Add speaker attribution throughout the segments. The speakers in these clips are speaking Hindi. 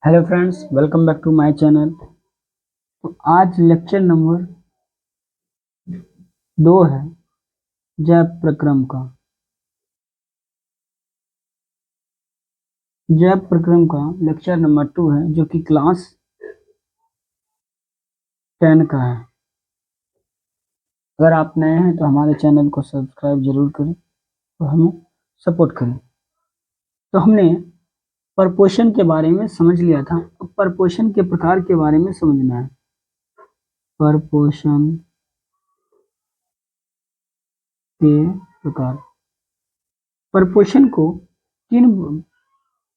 Speaker 1: Hello friends, welcome back to my channel. तो आज लेक्चर नंबर 2 है जैव प्रक्रम का। जैव प्रक्रम का लेक्चर नंबर 2 है जो कि क्लास 10 का है। अगर आप नए हैं तो हमारे चैनल को सब्सक्राइब जरूर करें और हमें सपोर्ट करें। तो हमने परपोषण के बारे में समझ लिया था। अब परपोषण के प्रकार के बारे में समझना है। परपोषण के प्रकार। परपोषण को 3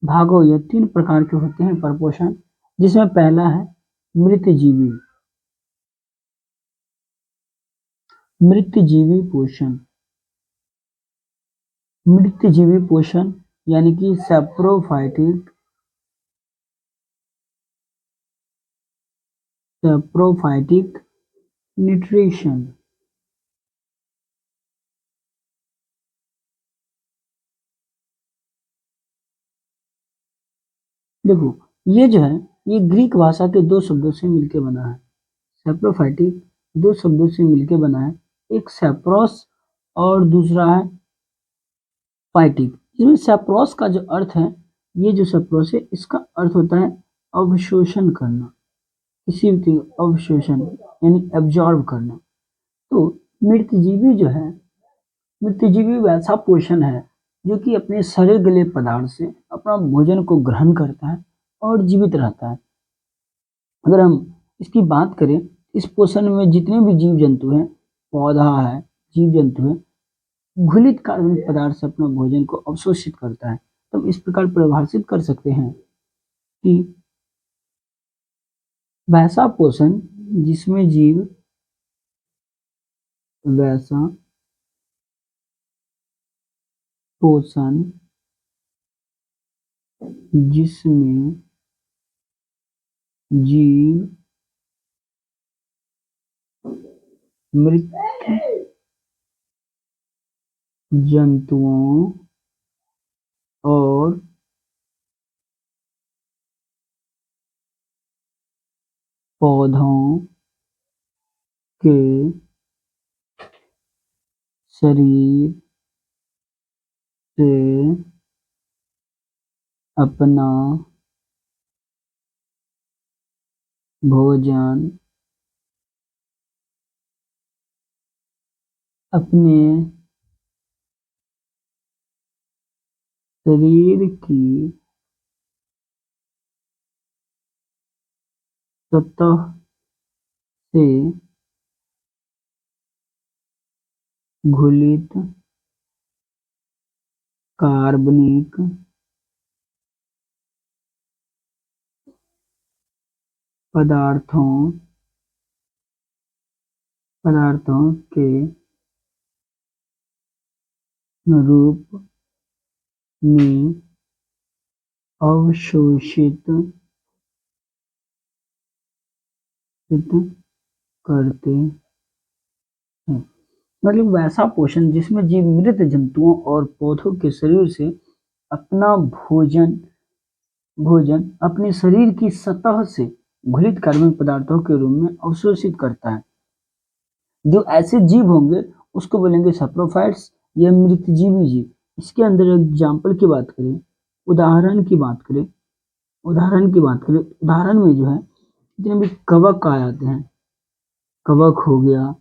Speaker 1: भागों या 3 प्रकार के होते हैं परपोषण, जिसमें पहला है मृतजीवी। मृतजीवी पोषण। मृतजीवी पोषण यानी कि सैप्रोफाइटिक न्यूट्रिशन। देखो, ये जो है ये ग्रीक भाषा के 2 शब्दों से मिलकर बना है। सैप्रोफाइटिक 2 शब्दों से मिलकर बना है, एक सैप्रोस और दूसरा है फाइटिक। इसमें सैप्रोस का जो अर्थ है, ये जो सैप्रोस है इसका अर्थ होता है अवशोषण करना, किसी भी अवशोषण यानी एब्जॉर्ब करना। तो मृतजीवी जो है, मृतजीवी वैसा पोषण है जो कि अपने सड़े गले पदार्थ से अपना भोजन को ग्रहण करता है और जीवित रहता है। अगर हम इसकी बात करें, इस पोषण में जितने भी जीव जंतु हैं, पौधा है, जीव जंतु है, घुलित कार्बनिक पदार्थ से अपना भोजन को अवशोषित करता है। तो हम इस प्रकार परिभाषित कर सकते हैं कि वैसा पोषण जिसमें जीव वैसा पोषण जिसमें जीव मृत जंतुओं और पौधों के शरीर से अपना भोजन अपने शरीर की सतह से घुलित कार्बनिक पदार्थों के रूप में अवशोषित करते हैं। मतलब वैसा पोषण जिसमें जीव मृत जंतुओं और पौधों के शरीर से अपना भोजन अपने शरीर की सतह से घुलित कार्बनिक पदार्थों के रूप में अवशोषित करता है। जो ऐसे जीव होंगे उसको बोलेंगे सैप्रोफाइट्स या मृतजीवी जीव। इसके अंदर एग्जाम्पल की बात करें, उदाहरण की बात करें, उदाहरण में जो है जितने भी कवक आ जाते हैं, कवक हो गया,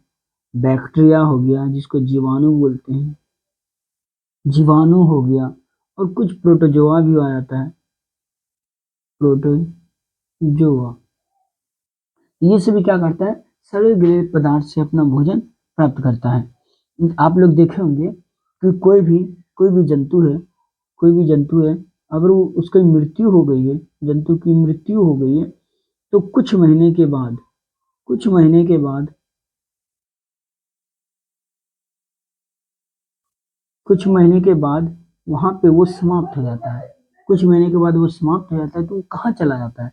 Speaker 1: बैक्टीरिया हो गया जिसको जीवाणु बोलते हैं, जीवाणु हो गया, और कुछ प्रोटोजोआ भी आ जाता है, प्रोटोजोआ। ये सभी क्या करता है, सड़े गले पदार्थ से अपना भोजन प्राप्त करता है। आप लोग देखे होंगे कि कोई भी जंतु है, अगर वो उसकी मृत्यु हो गई है, जंतु की मृत्यु हो गई है, तो कुछ महीने के बाद वहां पे वो समाप्त हो जाता है। कुछ महीने के बाद वो समाप्त हो जाता है, तो वो कहाँ चला जाता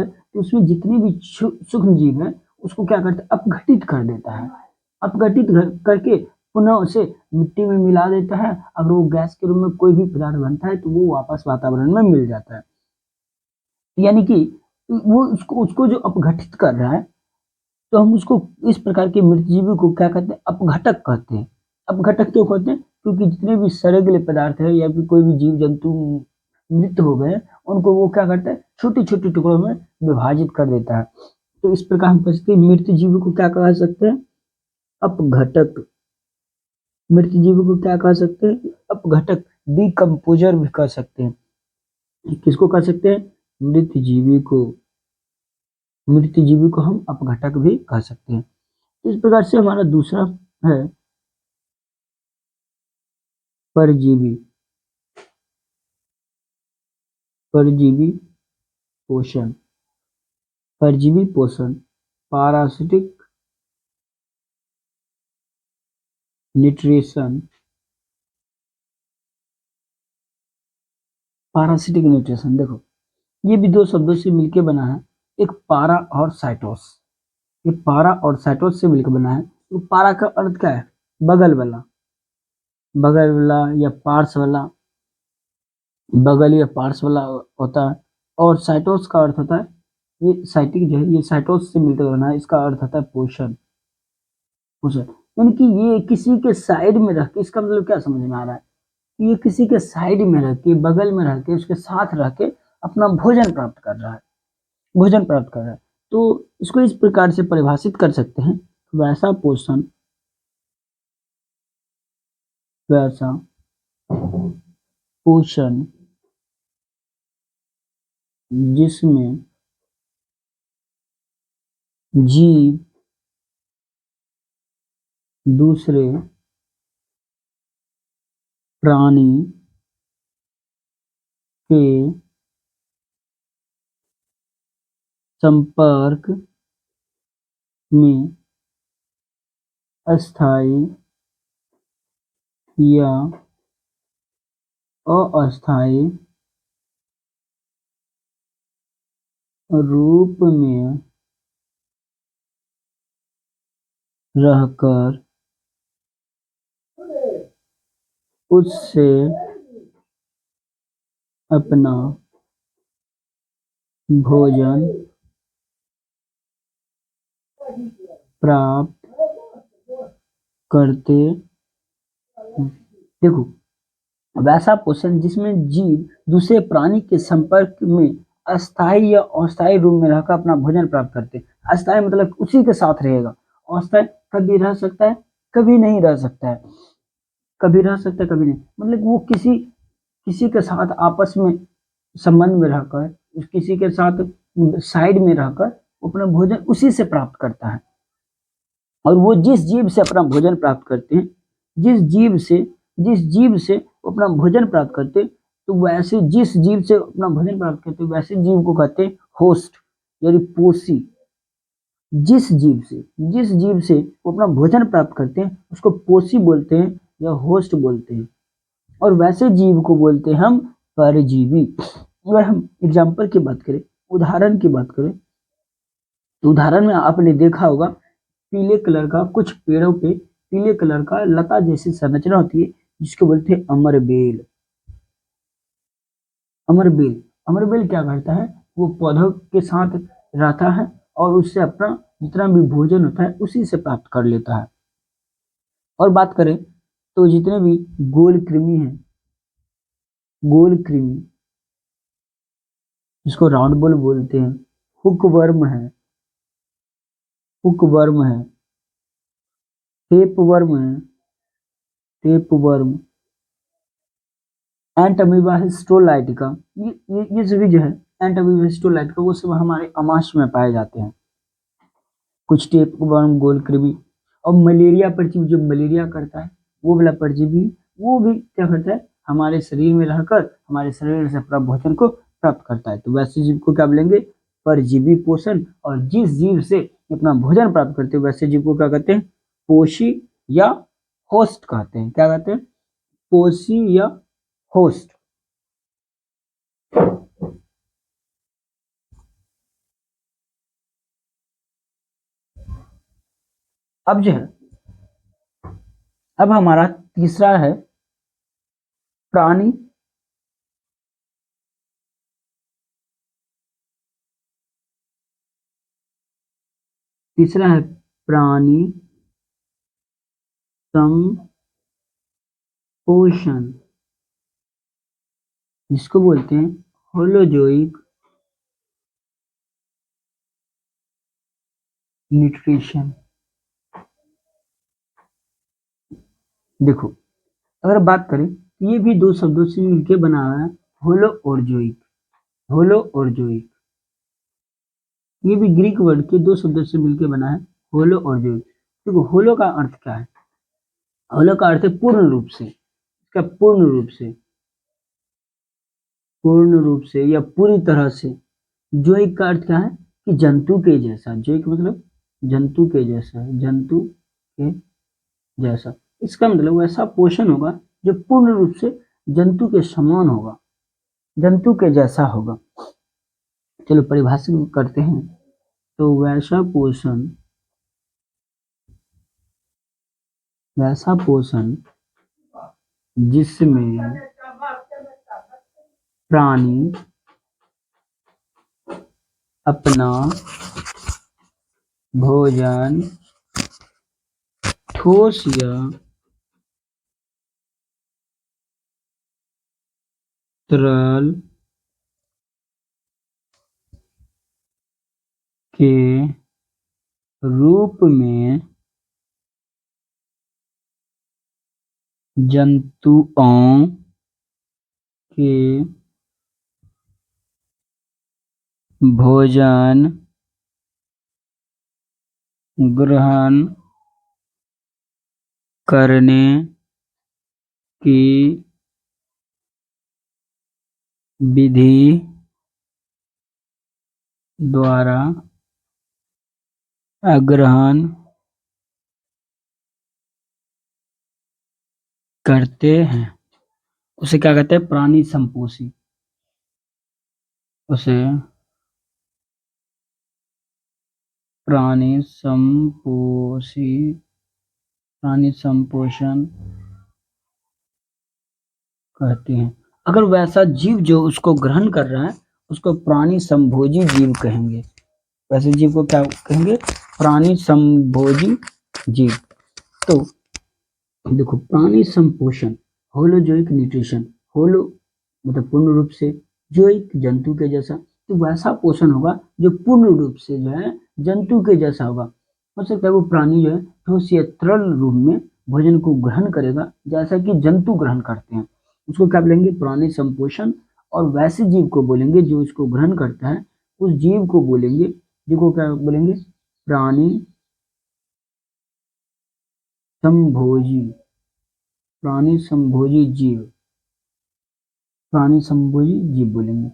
Speaker 1: है, तो उसमें जितने भी सूक्ष्म जीव है उसको क्या करता है, अपघटित कर देता है। करके पुनः उसे मिट्टी में मिला देता है। अगर वो गैस के रूप में कोई भी पदार्थ बनता है तो वो वापस वातावरण में मिल जाता है। यानी कि वो उसको उसको जो अपघटित कर रहा है, तो हम उसको इस प्रकार के मृतजीवी को क्या कहते हैं, अपघटक कहते हैं। अपघटक क्यों कहते हैं, क्योंकि जितने भी सड़े पदार्थ है या फिर कोई भी जीव जंतु मृत हो गए, उनको वो क्या करता है, छोटी छोटी टुकड़ों में विभाजित कर देता है। तो इस प्रकार हम कह सकते हैं मृत जीव को क्या कह सकते हैं, अपघटक। मृत जीव को क्या कह सकते हैं, अपघटक, डिकम्पोजर भी कह सकते हैं। किसको कह सकते हैं, मृत जीवी को। मृत जीवी को हम अपघटक भी कह सकते हैं। इस प्रकार से हमारा दूसरा है परजीवी। परजीवी पोषण। परजीवी पोषण, पारासिटिक न्यूट्रिशन। पारासिटिक न्यूट्रिशन देखो, ये भी दो शब्दों से मिलकर बना है, एक पारा और साइटोस। ये पारा और साइटोस से मिलकर बना है। तो पारा का अर्थ क्या है, बगल वाला, बगल वाला या पार्श्व वाला, बगल या पार्श्व वाला होता है। और साइटोस का अर्थ होता है, ये साइटिक जो है ये साइटोस से मिलकर बना है, इसका अर्थ होता है पोषण। पोषण यानी कि ये किसी के साइड में रख के, इसका मतलब क्या समझ में आ रहा है, ये किसी के साइड में रह के, बगल में रह के, उसके साथ रह के अपना भोजन प्राप्त कर रहा है, भोजन प्राप्त कर रहा है। तो इसको इस प्रकार से परिभाषित कर सकते हैं, वैसा पोषण, वैसा पोषण जिसमें जीव दूसरे प्राणी के संपर्क में अस्थायी या अस्थायी रूप में रहकर उससे अपना भोजन प्राप्त करते हैं। देखो, वैसा पोषण जिसमें जीव दूसरे प्राणी के संपर्क में अस्थायी या अस्थायी रूप में रहकर अपना भोजन प्राप्त करते हैं। अस्थायी मतलब उसी के साथ रहेगा, अस्थायी कभी रह सकता है, कभी नहीं रह सकता है, कभी रह सकता है, कभी नहीं, मतलब वो किसी किसी के साथ आपस में संबंध में रहकर, किसी के साथ साइड में रहकर अपना भोजन उसी से प्राप्त करता है। और वो जिस जीव से अपना भोजन प्राप्त करते हैं, जिस जीव से वो अपना भोजन प्राप्त करते हैं, तो वैसे जिस जीव से अपना भोजन प्राप्त करते हैं वैसे जीव को कहते हैं होस्ट, यानी पोषी। जिस जीव से वो अपना भोजन प्राप्त करते हैं उसको पोषी बोलते हैं या होस्ट बोलते हैं। और वैसे जीव को बोलते हैं हम परजीवी। अगर हम एग्जाम्पल की बात करें, उदाहरण की बात करें, तो उदाहरण में आपने देखा होगा, पीले कलर का कुछ पेड़ों पे पीले कलर का लता जैसी संरचना होती है, जिसको बोलते हैं अमरबेल। अमरबेल, अमरबेल क्या करता है, वो पौधों के साथ रहता है और उससे अपना जितना भी भोजन होता है उसी से प्राप्त कर लेता है। और बात करें तो जितने भी गोल कृमि हैं, गोल कृमि जिसको राउंड बोल बोलते हैं, हुक वर्म है, हुक वर्म है, टेप वर्म है, टेप वर्म, एंट अमीबा हिस्टोलाइटिका, ये सभी जो है एंट अमीबा हिस्टोलाइटिका, वो सब हमारे अमाशय में पाए जाते हैं। कुछ टेप वर्म, गोल कृमि, और मलेरिया परजीवी जो मलेरिया करता है, वो वाला परजीवी, वो भी क्या करता है, हमारे शरीर में रहकर हमारे शरीर से प्राप्त भोजन को प्राप्त करता है। तो वैसे जीव को क्या बोलेंगे, परजीवी पोषण। और जिस जीव से अपना भोजन प्राप्त करते हैं वैसे जीव को क्या कहते हैं, पोषी या होस्ट कहते हैं। क्या कहते हैं, पोषी या होस्ट। अब जो है, अब हमारा तीसरा है प्राणी तीसरा है प्राणी संपोषण, जिसको बोलते हैं होलोजोइक न्यूट्रिशन। देखो, अगर बात करें तो ये भी दो शब्दों से मिलकर बना हुआ है, होलो और जोइक। होलो और जोइक, ये भी ग्रीक वर्ड के दो शब्दों से मिलकर बना है, होलो और जोइक। देखो, होलो का अर्थ क्या है? होलो का अर्थ है पूर्ण रूप से, इसका पूर्ण रूप से या पूरी तरह से। जोइक का अर्थ क्या है कि जंतु के जैसा। जोइक मतलब जंतु के जैसा, जंतु के जैसा। इसका मतलब वैसा पोषण होगा जो पूर्ण रूप से जंतु के समान होगा, जंतु के जैसा होगा। चलो परिभाषित करते हैं। तो वैसा पोषण जिसमें प्राणी अपना भोजन ठोस या तरल के रूप में जंतुओं के भोजन ग्रहण करने की विधि द्वारा ग्रहण करते हैं, उसे क्या कहते हैं? प्राणी संपोषी। उसे प्राणी संपोषण कहते हैं। अगर वैसा जीव जो उसको ग्रहण कर रहा है उसको प्राणी संभोजी जीव कहेंगे। वैसे जीव को क्या कहेंगे? प्राणी संभोजी जीव। तो देखो, प्राणी संपोषण, होलोजोइक न्यूट्रिशन। होलो मतलब पूर्ण रूप से, जोइक जंतु के जैसा। तो वैसा पोषण होगा जो पूर्ण रूप से जो है जंतु के जैसा होगा। हो सकता है वो प्राणी जो है ठोस या तरल रूप में भोजन को ग्रहण करेगा, जैसा कि जंतु ग्रहण करते हैं। उसको क्या बोलेंगे? प्राणी संपोषण। और वैसे जीव को बोलेंगे जो उसको ग्रहण करता है, उस जीव को बोलेंगे, जिसको क्या बोलेंगे? प्राणी संभोजी, प्राणी संभोजी जीव, प्राणी संभोजी जीव बोलेंगे,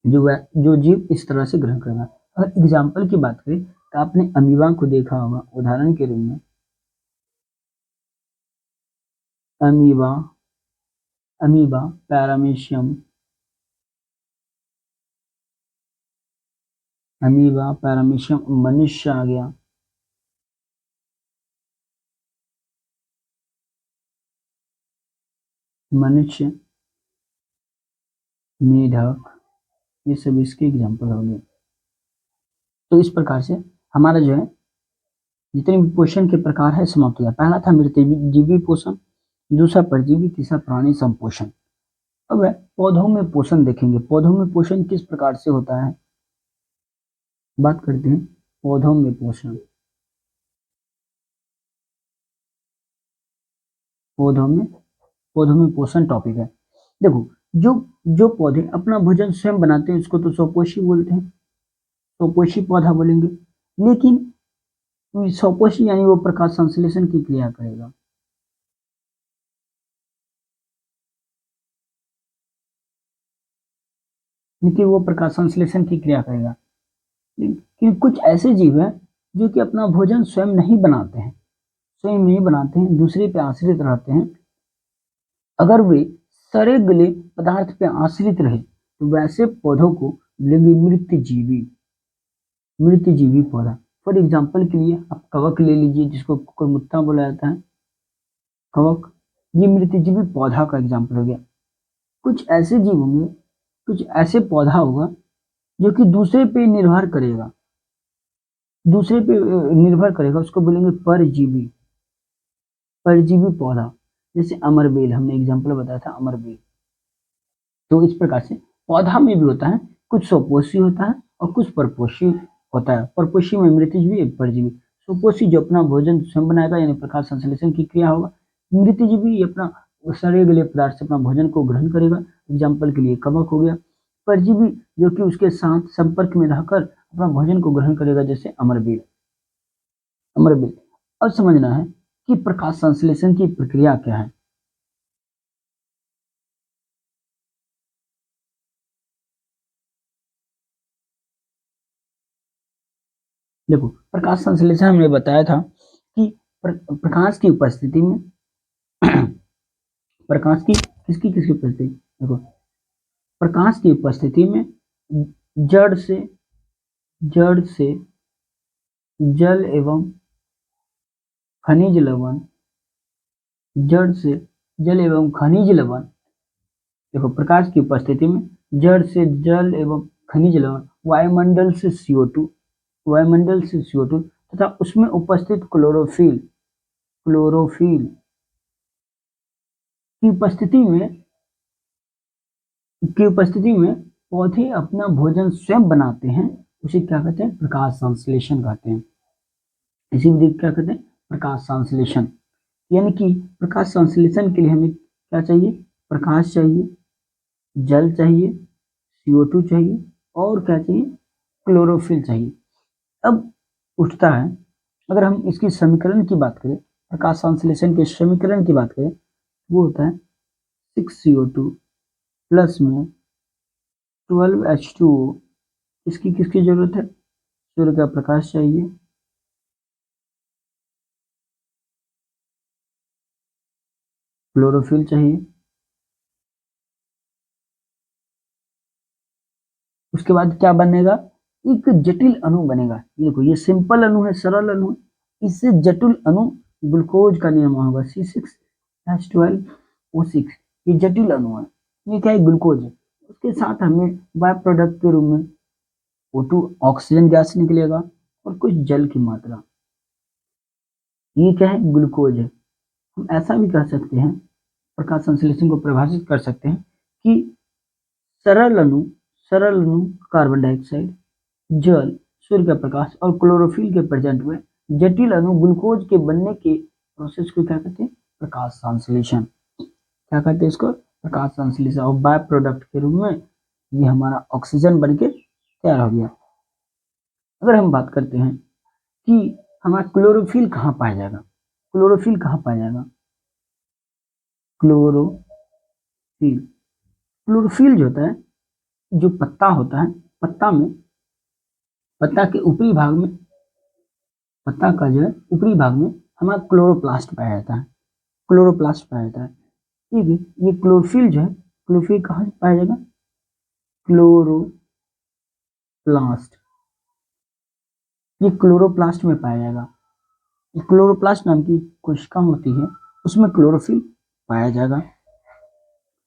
Speaker 1: जो जीव इस तरह से ग्रहण करेगा। अगर एग्जाम्पल की बात करें तो आपने अमीबा को देखा होगा उदाहरण के रूप में। अमीबा पैरामीशियम, मनुष्य आ गया। मनुष्य, मेढक, ये सब इसके एग्जाम्पल हो गए। तो इस प्रकार से हमारा जो है जितने भी पोषण के प्रकार है समाप्त हो गया। पहला था मृतजीवी पोषण, दूसरा परजीवी, तीसरा प्राणी संपोषण। अब पौधों में पोषण देखेंगे। पौधों में पोषण किस प्रकार से होता है, बात करते हैं। पौधों में पोषण, पोषण टॉपिक है। देखो, जो जो पौधे अपना भोजन स्वयं बनाते हैं उसको तो स्वपोषी बोलते हैं, स्वपोषी पौधा बोलेंगे। लेकिन स्वपोषी यानी वो प्रकाश संश्लेषण की क्रिया करेगा। लेकिन वो प्रकाश संश्लेषण की क्रिया करेगा। लेकिन कुछ ऐसे जीव हैं जो कि अपना भोजन स्वयं नहीं बनाते हैं, दूसरे पे आश्रित रहते हैं। अगर वे सड़े गले पदार्थ पे आश्रित रहे तो वैसे पौधों को बोलेंगे मृतजीवी पौधा। फॉर एग्जाम्पल के लिए आप कवक ले लीजिए, जिसको कुकुरमुत्ता बोला जाता है। कवक, ये मृतजीवी पौधा का एग्जाम्पल हो गया। कुछ ऐसे जीव होंगे, कुछ ऐसे पौधा होगा जो कि दूसरे पे निर्भर करेगा, दूसरे पे निर्भर करेगा, उसको बोलेंगे परजीवी, परजीवी पौधा। जैसे अमरबेल, हमने एग्जांपल बताया था अमरबेल। तो इस प्रकार से पौधा में भी होता है, कुछ स्वपोषी होता है और कुछ परपोषी होता है। परपोषी में मृतजीवी एक परजीवी। स्वपोषी जो अपना भोजन स्वयं बनाएगा, यानी प्रकाश संश्लेषण की क्रिया होगा। मृतजीवी अपना सड़े गले पदार्थ से अपना भोजन को ग्रहण करेगा, एग्जाम्पल के लिए कवक हो गया। परजीवी जो कि उसके साथ संपर्क में रहकर अपना भोजन को ग्रहण करेगा, जैसे अमरबेल। अमरबेल। अब समझना है कि प्रकाश संश्लेषण की प्रक्रिया क्या है। देखो, प्रकाश संश्लेषण हमने बताया था कि प्रकाश की उपस्थिति में प्रकाश की किसकी किसकी उपस्थिति, देखो प्रकाश की उपस्थिति में जड़ से जड़ से जल एवं खनिज लवण, जड़ से जल एवं खनिज लवण, देखो प्रकाश की उपस्थिति में जड़ से जल एवं खनिज लवण, वायुमंडल से CO2, वायुमंडल से CO2 तथा उसमें उपस्थित क्लोरोफिल, क्लोरोफिल की उपस्थिति में पौधे अपना भोजन स्वयं बनाते हैं। उसे क्या कहते हैं, प्रकाश संश्लेषण कहते हैं। इसी विधि को क्या कहते हैं, प्रकाश संश्लेषण। यानी कि प्रकाश संश्लेषण के लिए हमें क्या चाहिए, प्रकाश चाहिए, जल चाहिए, CO2 चाहिए और क्या चाहिए, क्लोरोफिल चाहिए। अब उठता है, अगर हम इसकी समीकरण की बात करें, प्रकाश संश्लेषण के समीकरण की बात करें, वो होता है 6CO2 प्लस में 12H2O। इसकी किसकी जरूरत है, सूर्य का प्रकाश चाहिए, क्लोरोफिल चाहिए। उसके बाद क्या बनेगा, एक जटिल अणु बनेगा। ये देखो, ये सिंपल अणु है, सरल अणु है, इससे जटिल अणु ग्लूकोज का निर्माण होगा, C6H12O6। ये जटिल अणु है, ये क्या है, ग्लूकोज है। उसके साथ हमें बाय प्रोडक्ट के रूप में O2 ऑक्सीजन गैस निकलेगा और कुछ जल की मात्रा, ये क्या है, ग्लूकोज है। हम ऐसा भी कह सकते हैं, प्रकाश संश्लेषण को परिभाषित कर सकते हैं कि सरल अणु, सरल अणु कार्बन डाइऑक्साइड, जल, सूर्य का प्रकाश और क्लोरोफिल के प्रेजेंट में जटिल अणु ग्लूकोज के बनने के प्रोसेस को क्या कहते हैं, प्रकाश संश्लेषण। क्या कहते हैं इसको, प्रकाश संश्लेषण। और बाय प्रोडक्ट के रूप में ये हमारा ऑक्सीजन बनके तैयार हो गया। अगर हम बात करते हैं कि हमारा क्लोरोफिल कहाँ पाया जाएगा, क्लोरोफिल कहाँ पाया जाएगा, क्लोरोफिल, क्लोरोफिल जो होता है, जो पत्ता होता है, पत्ता में, पत्ता के ऊपरी भाग में, पत्ता का जो है ऊपरी भाग में हमारा क्लोरोप्लास्ट पाया जाता है, क्लोरोप्लास्ट पाया जाता है। ठीक है, ये क्लोरोफिल जो है, क्लोरोफिल कहाँ पाया जाएगा, क्लोरोप्लास्ट, ये क्लोरोप्लास्ट में पाया जाएगा। क्लोरोप्लास्ट नाम की कोशिका होती है, उसमें क्लोरोफिल पाया जाएगा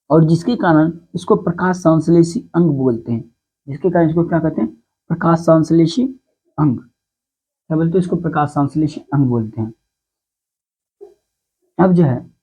Speaker 1: और जिसके कारण इसको प्रकाश संश्लेषी अंग बोलते हैं। जिसके कारण इसको क्या कहते हैं, प्रकाश संश्लेषी अंग। क्या बोलते हैं इसको, प्रकाश संश्लेषी अंग बोलते हैं। अब जो है